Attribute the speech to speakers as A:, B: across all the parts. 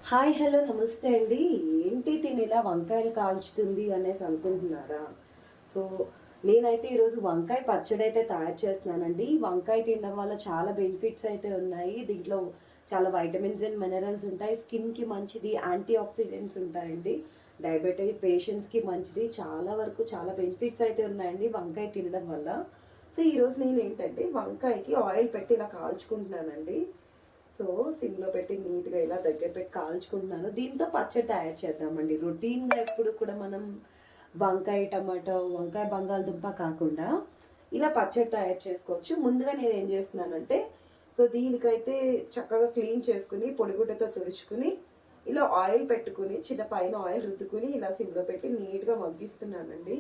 A: Hi hello నమస్తే అండి. ఏంటి తిని ఇలా వంకాయలు కాల్చుతుంది అనేసి అనుకుంటున్నారా? సో నేనైతే ఈరోజు వంకాయ పచ్చడి అయితే తయారు చేస్తున్నానండి. వంకాయ తినడం వల్ల చాలా బెనిఫిట్స్ అయితే ఉన్నాయి. దీంట్లో చాలా వైటమిన్స్ అండ్ మినరల్స్ ఉంటాయి. స్కిన్కి మంచిది, యాంటీ ఆక్సిడెంట్స్ ఉంటాయండి. డయాబెటిక్ పేషెంట్స్కి మంచిది. చాలా వరకు చాలా బెనిఫిట్స్ అయితే ఉన్నాయండి వంకాయ తినడం వల్ల. సో ఈరోజు నేను ఏంటంటే వంకాయకి ఆయిల్ పెట్టి ఇలా కాల్చుకుంటున్నానండి. సో సిమ్లో పెట్టి నీట్గా ఇలా దగ్గర పెట్టి కాల్చుకుంటున్నాను. దీంతో పచ్చడి తయారు చేద్దామండి. రొటీన్గా ఎప్పుడు కూడా మనం వంకాయ టమాటో, వంకాయ బంగాళదుంప కాకుండా ఇలా పచ్చడి తయారు చేసుకోవచ్చు. ముందుగా నేను ఏం చేస్తున్నానంటే, సో దీనికైతే చక్కగా క్లీన్ చేసుకుని పొడిగుడ్డతో తుడుచుకుని ఇలా ఆయిల్ పెట్టుకుని చిన్న పైన ఆయిల్ రుద్దుకుని ఇలా సిమ్లో పెట్టి నీట్గా మగ్గిస్తున్నానండి.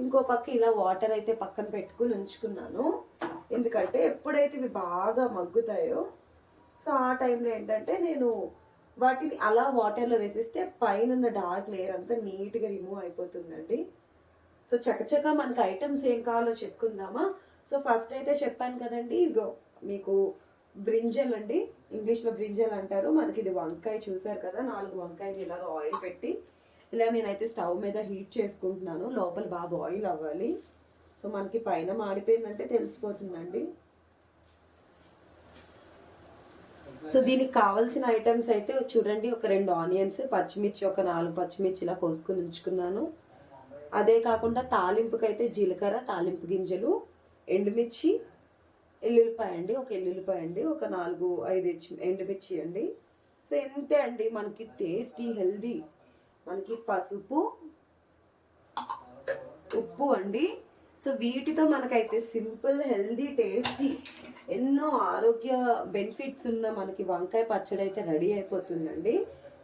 A: ఇంకో పక్క ఇలా వాటర్ అయితే పక్కన పెట్టుకుని ఉంచుకున్నాను. ఎందుకంటే ఎప్పుడైతే ఇవి బాగా మగ్గుతాయో సో ఆ టైంలో ఏంటంటే నేను వాటిని అలా వాటర్లో వేసేస్తే పైన డార్క్ లేయర్ అంతా నీట్గా రిమూవ్ అయిపోతుందండి. సో చకచకా మనకి ఐటమ్స్ ఏం కావాలో చెప్పుకుందామా? సో ఫస్ట్ అయితే చెప్పాను కదండి, ఇదిగో మీకు బ్రింజల్ అండి, ఇంగ్లీష్లో బ్రింజల్ అంటారు. మనకి ఇది వంకాయ చూసారు కదా, 4 వంకాయలు ఇలాగ ఆయిల్ పెట్టి ఇలా నేనైతే స్టవ్ మీద హీట్ చేసుకుంటున్నాను. లోపల బాగా ఆయిల్ అవ్వాలి. సో మనకి పైన మాడిపోయిందంటే తెలిసిపోతుందండి. సో దీనికి కావాల్సిన ఐటమ్స్ అయితే చూడండి, ఒక 2 ఆనియన్స్, పచ్చిమిర్చి ఒక 4 పచ్చిమిర్చి ఇలా కోసుకుని ఉంచుకున్నాను. అదే కాకుండా తాలింపుకి అయితే జీలకర్ర, తాలింపు గింజలు, ఎండుమిర్చి, ఎల్లుల్లిపాయ అండి, ఒక ఎల్లుల్లిపాయ అండి, ఒక 4, 5 ఎండుమిర్చి అండి. సో ఇంతే అండి మనకి టేస్టీ హెల్దీ. మనకి పసుపు, ఉప్పు అండి. సో వీటితో మనకైతే సింపుల్ హెల్దీ టేస్టీ ఎన్నో ఆరోగ్య బెనిఫిట్స్ ఉన్న మనకి వంకాయ పచ్చడి అయితే రెడీ అయిపోతుందండి.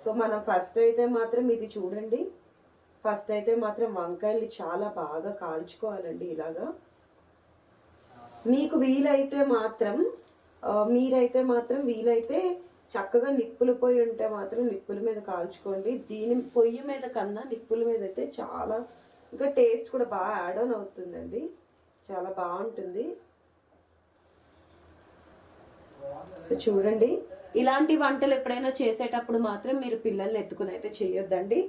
A: సో మనం ఫస్ట్ అయితే మాత్రం ఇది చూడండి, ఫస్ట్ అయితే మాత్రం వంకాయలు చాలా బాగా కాల్చుకోవాలండి. ఇలాగా మీకు వీలైతే మాత్రం వీలైతే చక్కగా నిప్పులు పొయ్యి ఉంటే మాత్రం నిప్పుల మీద కాల్చుకోండి. దీని పొయ్యి మీద కన్నా నిప్పుల మీద అయితే చాలా ఇంకా టేస్ట్ కూడా బాగా యాడ్ ఆన్ అవుతుందండి, చాలా బాగుంటుంది. సో చూడండి, ఇలాంటి వంటలు ఎప్పుడైనా చేసేటప్పుడు మాత్రం మీరు పిల్లల్ని ఎత్తుకుని అయితే చేయొద్దండి.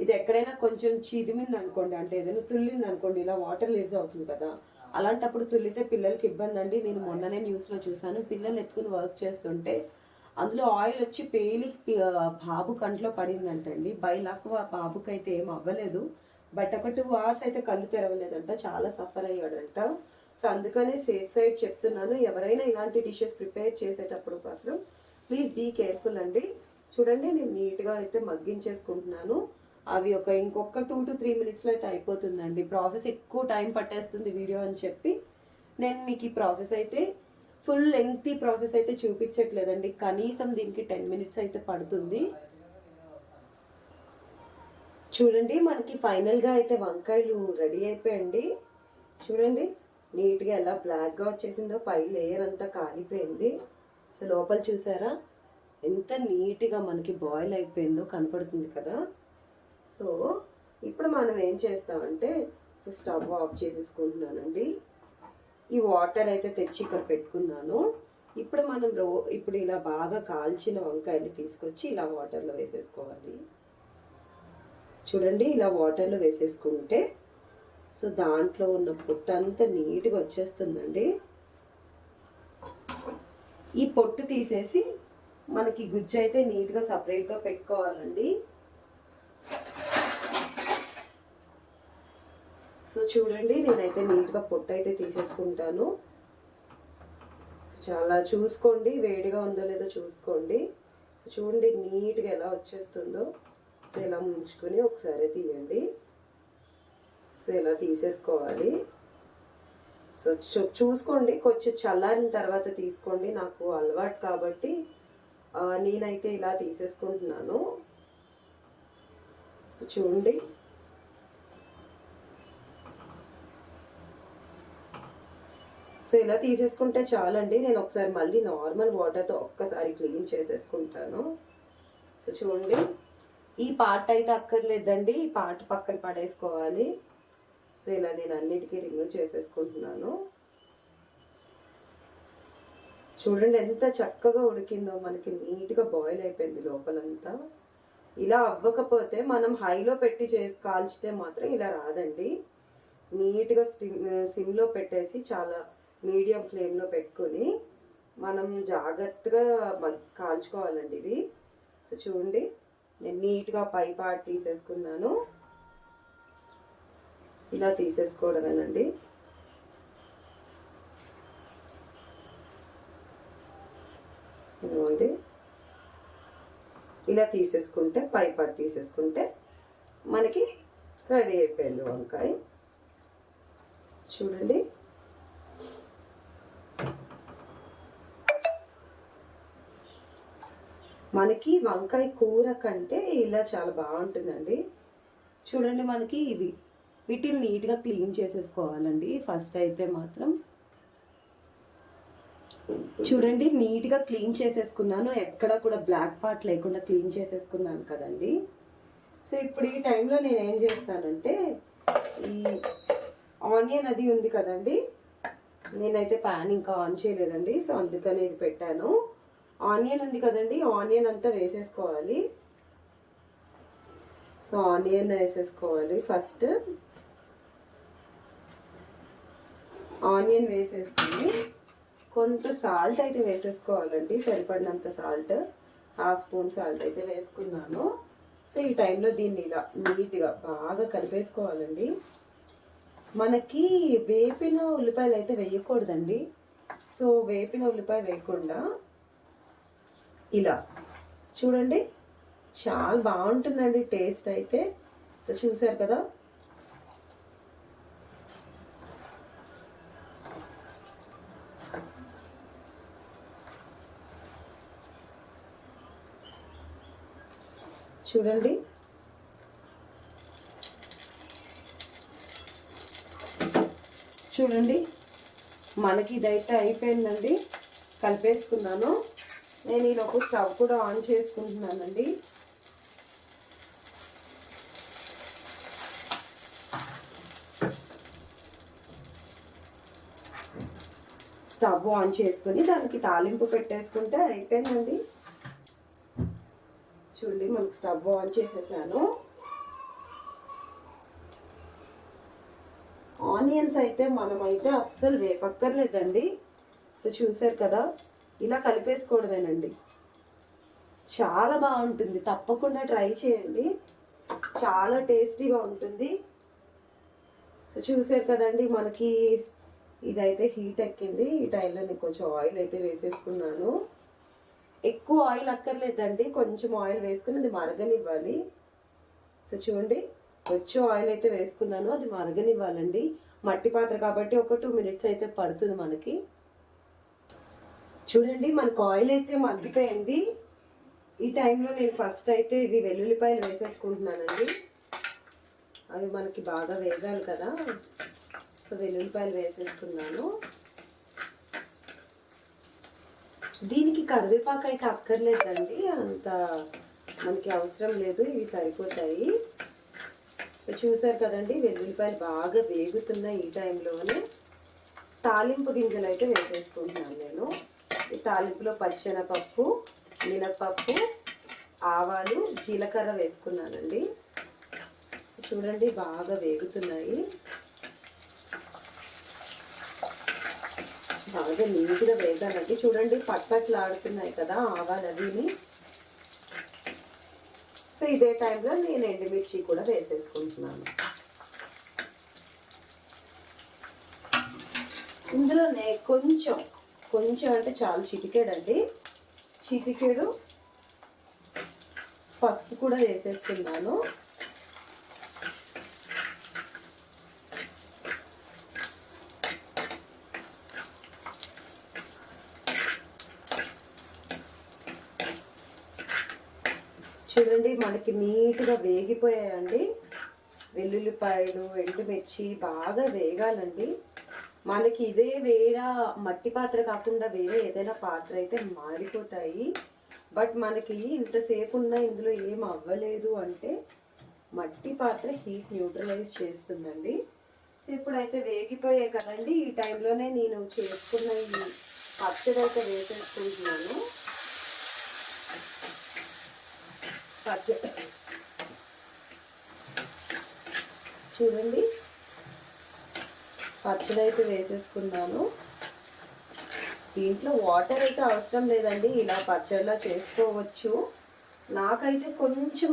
A: ఇది ఎక్కడైనా కొంచెం చిదిమింది అనుకోండి, అంటే ఏదైనా తుల్లింది అనుకోండి, ఇలా వాటర్ లీజ్ అవుతుంది కదా, అలాంటప్పుడు తుల్లితే పిల్లలకి ఇబ్బంది అండి. నేను మొన్ననే న్యూస్లో చూసాను, పిల్లల్ని ఎత్తుకుని వర్క్ చేస్తుంటే అందులో ఆయిల్ వచ్చి పేలి బాబు కంట్లో పడిందంటండి. బై లక్ బాబుకి అయితే ఏం అవ్వలేదు, బట్ ఒక 2 hours అయితే కళ్ళు తెరవలేదంట, చాలా సఫర్ అయ్యాడంట. సో అందుకనే సేఫ్ సైడ్ చెప్తున్నాను, ఎవరైనా ఇలాంటి డిషెస్ ప్రిపేర్ చేసేటప్పుడు మాత్రం ప్లీజ్ బీ కేర్ఫుల్ అండి. చూడండి, నేను నీట్గా అయితే మగ్గించేసుకుంటున్నాను. అవి ఇంకొక 2 to 3 minutesలో అయితే అయిపోతుందండి. ప్రాసెస్ ఎక్కువ టైం పట్టేస్తుంది వీడియో అని చెప్పి నేను మీకు ఈ ప్రాసెస్ అయితే ఫుల్ లెంగ్తీ ప్రాసెస్ అయితే చూపించట్లేదండి. కనీసం దీనికి 10 minutes అయితే పడుతుంది. చూడండి, మనకి ఫైనల్గా అయితే వంకాయలు రెడీ అయిపోయండి. చూడండి నీట్గా ఎలా బ్లాక్గా వచ్చేసిందో, పై లేయర్ అంతా కాలిపోయింది. సో లోపల చూసారా ఎంత నీట్గా మనకి బాయిల్ అయిపోయిందో కనపడుతుంది కదా. సో ఇప్పుడు మనం ఏం చేస్తామంటే, సో స్టవ్ ఆఫ్ చేసేసుకుంటున్నానండి. ఈ వాటర్ అయితే తెచ్చి ఇక్కడ పెట్టుకున్నాను. ఇప్పుడు మనం ఇప్పుడు ఇలా బాగా కాల్చిన వంకాయలు తీసుకొచ్చి ఇలా వాటర్లో వేసేసుకోవాలి. చూడండి, ఇలా వాటర్లో వేసేసుకుంటే సో దాంట్లో ఉన్న పొట్టు అంతా నీట్గా వచ్చేస్తుందండి. ఈ పొట్టు తీసేసి మనకి గుజ్జు అయితే నీట్గా సపరేట్గా పెట్టుకోవాలండి. సో చూడండి, నేనైతే నీట్గా పొట్టు అయితే తీసేసుకుంటాను. సో చాలా చూసుకోండి, వేడిగా ఉందో లేదో చూసుకోండి. సో చూడండి నీట్గా ఎలా వచ్చేస్తుందో. సో ఇలా ముంచుకొని ఒకసారి తీయండి. సో ఇలా తీసేసుకోవాలి. సో చూసుకోండి, కొంచెం చల్లారిన తర్వాత తీసుకోండి. నాకు అలవాటు కాబట్టి నేనైతే ఇలా తీసేసుకుంటున్నాను. సో చూడండి, సో ఇలా తీసేసుకుంటే చాలండి. నేను ఒకసారి మళ్ళీ నార్మల్ వాటర్తో ఒక్కసారి క్లీన్ చేసేసుకుంటాను. సో చూడండి, ఈ పార్ట్ అయితే అక్కర్లేదండి, ఈ పార్ట్ పక్కన పడేసుకోవాలి. సో ఇలా నేను అన్నిటికీ రిమూవ్ చేసేసుకుంటున్నాను. చూడండి ఎంత చక్కగా ఉడికిందో, మనకి నీట్గా బాయిల్ అయిపోయింది లోపలంతా. ఇలా అవ్వకపోతే మనం హైలో పెట్టి కాల్చితే మాత్రం ఇలా రాదండి. నీట్గా సిమ్లో పెట్టేసి చాలా మీడియం ఫ్లేమ్లో పెట్టుకొని మనం జాగ్రత్తగా కాల్చుకోవాలండి ఇవి. సో చూడండి, నేను నీట్గా పై పార్ట్ తీసేసుకున్నాను. ఇలా తీసేసుకోవడమేనండి. ఇదిగోండి, ఇలా తీసేసుకుంటే పై పార్ట్ తీసేసుకుంటే మనకి రెడీ అయిపోయింది వంకాయ. చూడండి, మనకి వంకాయ కూర కంటే ఇలా చాలా బాగుంటుందండి. చూడండి, మనకి ఇది వీటిని నీట్గా క్లీన్ చేసేసుకోవాలండి ఫస్ట్ అయితే మాత్రం. చూడండి, నీట్గా క్లీన్ చేసేసుకున్నాను, ఎక్కడ కూడా బ్లాక్ పార్ట్ లేకుండా క్లీన్ చేసేసుకున్నాను కదండి. సో ఇప్పుడు ఈ టైంలో నేను ఏం చేస్తానంటే, ఈ ఆనియన్ అది ఉంది కదండి, నేనైతే ప్యాన్ ఇంకా ఆన్ చేయలేదండి, సో అందుకని ఇది పెట్టాను. ఆనియన్ ఉంది కదండి, ఆనియన్ అంతా వేసేసుకోవాలి. సో ఆనియన్ వేసేసుకోవాలి ఫస్ట్. ఆనియన్ వేసేసుకొని కొంత సాల్ట్ అయితే వేసేసుకోవాలండి, సరిపడినంత సాల్ట్, 1/2 స్పూన్ సాల్ట్ అయితే వేసుకున్నాను. సో ఈ టైంలో దీన్ని ఇలా నీట్గా బాగా కలిపేసుకోవాలండి. మనకి వేపిన ఉల్లిపాయలు అయితే వేయకూడదండి. సో వేపిన ఉల్లిపాయ వేయకుండా ఇలా చూడండి, చాలా బాగుంటుందండి టేస్ట్ అయితే. సో చూసారు కదా, చూడండి చూడండి మనకి ఇదైతే అయిపోయిందండి, కలిపేసుకున్నాను. నేను ఈలోపు స్టవ్ కూడా ఆన్ చేసుకుంటున్నానండి. స్టవ్ ఆన్ చేసుకుని దానికి తాలింపు పెట్టేసుకుంటే అయిపోయిందండి. చూడండి, మనకి స్టవ్ ఆన్ చేసేసాను. ఆనియన్స్ అయితే మనమైతే అస్సలు వేపక్కర్లేదండి. సో చూసారు కదా, ఇలా కలిపేసుకోవడమేనండి. చాలా బాగుంటుంది, తప్పకుండా ట్రై చేయండి, చాలా టేస్టీగా ఉంటుంది. సో చూసారు కదండి, మనకి ఇదైతే హీట్ ఎక్కింది. ఈ టైంలో నేను కొంచెం ఆయిల్ అయితే వేసేసుకున్నాను. ఎక్కువ ఆయిల్ అక్కర్లేదండి, కొంచెం ఆయిల్ వేసుకుని అది మరగనివ్వాలి. సో చూడండి, కొంచెం ఆయిల్ అయితే వేసుకున్నాను, అది మరగనివ్వాలండి. మట్టి పాత్ర కాబట్టి ఒక 2 మినిట్స్ అయితే పడుతుంది మనకి. చూడండి, మనకు ఆయిల్ అయితే మగ్గిపోయింది. ఈ టైంలో నేను ఫస్ట్ అయితే ఇవి వెల్లుల్లిపాయలు వేసేసుకుంటున్నానండి. అవి మనకి బాగా వేగాలి కదా. సో వెల్లుల్లిపాయలు వేసేసుకున్నాను. దీనికి కరివేపాకు అయితే అక్కర్లేదండి, అంత మనకి అవసరం లేదు, ఇవి సరిపోతాయి. సో చూసారు కదండి, వెల్లుల్లిపాయలు బాగా వేగుతున్నాయి. ఈ టైంలోనే తాలింపు గింజలు అయితే వేసేసుకుంటున్నాను నేను. ఈ తాలింపులో పచ్చెనపప్పు, మినపప్పు, ఆవాలు, జీలకర్ర వేసుకున్నానండి. చూడండి, బాగా వేగుతున్నాయి, బాగా నీట్గా వేగాలండి. చూడండి, పట్పట్లు ఆడుతున్నాయి కదా ఆవాలు అవిని. సో ఇదే టైంలో నేను ఎండుమిర్చి కూడా వేసేసుకుంటున్నాను. ఇందులోనే కొంచెం అంటే చాలు, చిటికేడండి, చిటికేడు పసుపు కూడా వేసేస్తున్నాను. చూడండి, మనకి నీట్గా వేగిపోయాయండి వెల్లుల్లిపాయలు, ఎండుమిర్చి బాగా వేగాలండి. మనకి ఇదే వేరే మట్టి పాత్ర కాకుండా వేరే ఏదైనా పాత్ర అయితే మాడిపోతాయి. బట్ మనకి ఇంతసేపు ఉన్న ఇందులో ఏం అవ్వలేదు అంటే మట్టి పాత్ర హీట్ న్యూట్రలైజ్ చేస్తుందండి. సో ఇప్పుడైతే వేగిపోయాయి కదండి. ఈ టైంలోనే నేను చేసుకున్న ఈ పచ్చడి అయితే వేసేసుకుంటున్నాను. పచ్చడి చూడండి, పచ్చడి అయితే వేసేసుకున్నాను. దీంట్లో వాటర్ అయితే అవసరం లేదండి, ఇలా పచ్చడిలా చేసుకోవచ్చు. నాకైతే కొంచెం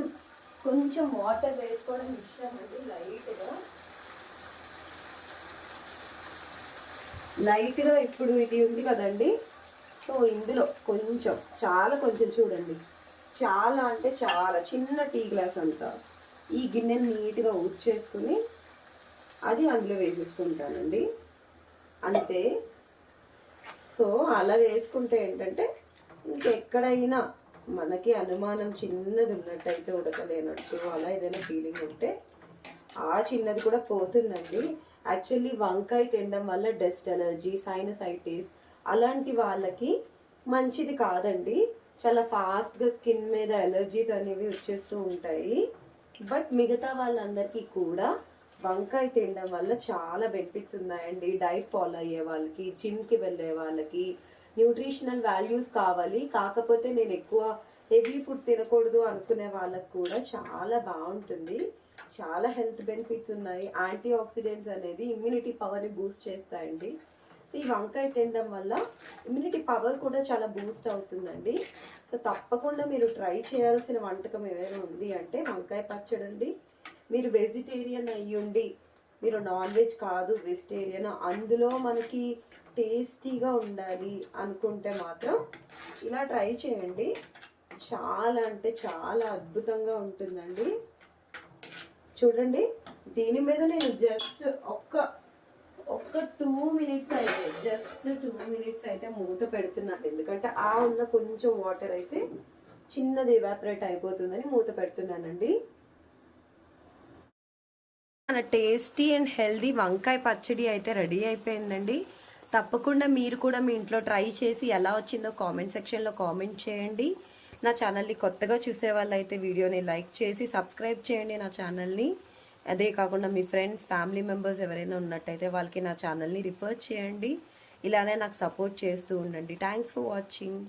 A: కొంచెం వాటర్ వేసుకోవడం ఇష్టం అండి. లైట్గా ఇప్పుడు ఇది ఉంది కదండి, సో ఇందులో కొంచెం, చాలా కొంచెం చూడండి, చాలా అంటే చాలా చిన్న టీ గ్లాస్ అంతా ఈ గిన్నెని నీట్గా ఊడ్చేసుకుని అది అందులో వేసేసుకుంటానండి అంతే. సో అలా వేసుకుంటే ఏంటంటే ఇంకెక్కడైనా మనకి అనుమానం చిన్నది ఉన్నట్టయితే, ఉడకలేనట్టు అలా ఏదైనా ఫీలింగ్ ఉంటే ఆ చిన్నది కూడా పోతుందండి. యాక్చువల్లీ వంకాయ తినడం వల్ల డస్ట్ ఎలర్జీ, సైనసైటిస్ అలాంటి వాళ్ళకి మంచిది కాదండి. చాలా ఫాస్ట్గా స్కిన్ మీద ఎలర్జీస్ అనేవి వచ్చేస్తూ ఉంటాయి. బట్ మిగతా వాళ్ళందరికీ కూడా వంకాయ తినడం వల్ల చాలా బెనిఫిట్స్ ఉన్నాయండి. డైట్ ఫాలో అయ్యే వాళ్ళకి, జిమ్కి వెళ్ళే వాళ్ళకి, న్యూట్రిషనల్ వాల్యూస్ కావాలి, కాకపోతే నేను ఎక్కువ హెవీ ఫుడ్ తినకూడదు అనుకునే వాళ్ళకి కూడా చాలా బాగుంటుంది. చాలా హెల్త్ బెనిఫిట్స్ ఉన్నాయి. యాంటీ ఆక్సిడెంట్స్ అనేది ఇమ్యూనిటీ పవర్ని బూస్ట్ చేస్తాయండి. సో ఈ వంకాయ తినడం వల్ల ఇమ్యూనిటీ పవర్ కూడా చాలా బూస్ట్ అవుతుందండి. సో తప్పకుండా మీరు ట్రై చేయాల్సిన వంటకం ఏదైనా ఉంది అంటే వంకాయ పచ్చడి అండి. మీరు వెజిటేరియన్ అయ్యుండి, మీరు నాన్ వెజ్ కాదు వెజిటేరియన్, అందులో మనకి టేస్టీగా ఉండాలి అనుకుంటే మాత్రం ఇలా ట్రై చేయండి. చాలా అంటే చాలా అద్భుతంగా ఉంటుందండి. చూడండి, దీని మీద నేను జస్ట్ ఒక్క 2 మినిట్స్ అయితే, జస్ట్ 2 మినిట్స్ అయితే మూత పెడుతున్నాను. ఎందుకంటే ఆ ఉన్న కొంచెం వాటర్ అయితే చిన్నది ఎవాపరేట్ అయిపోతుందని మూత పెడుతున్నానండి. మన టేస్టీ అండ్ హెల్దీ వంకాయ పచ్చడి అయితే రెడీ అయిపోయిందండి. తప్పకుండా మీరు కూడా మీ ఇంట్లో ట్రై చేసి ఎలా వచ్చిందో కామెంట్ సెక్షన్లో కామెంట్ చేయండి. నా ఛానల్ని కొత్తగా చూసే వాళ్ళైతే వీడియోని లైక్ చేసి సబ్స్క్రైబ్ చేయండి నా ఛానల్ని. అదే కాకుండా మీ ఫ్రెండ్స్, ఫ్యామిలీ మెంబర్స్ ఎవరైనా ఉన్నట్టయితే వాళ్ళకి నా ఛానల్ని రిఫర్ చేయండి. ఇలానే నాకు సపోర్ట్ చేస్తూ ఉండండి. Thanks for watching.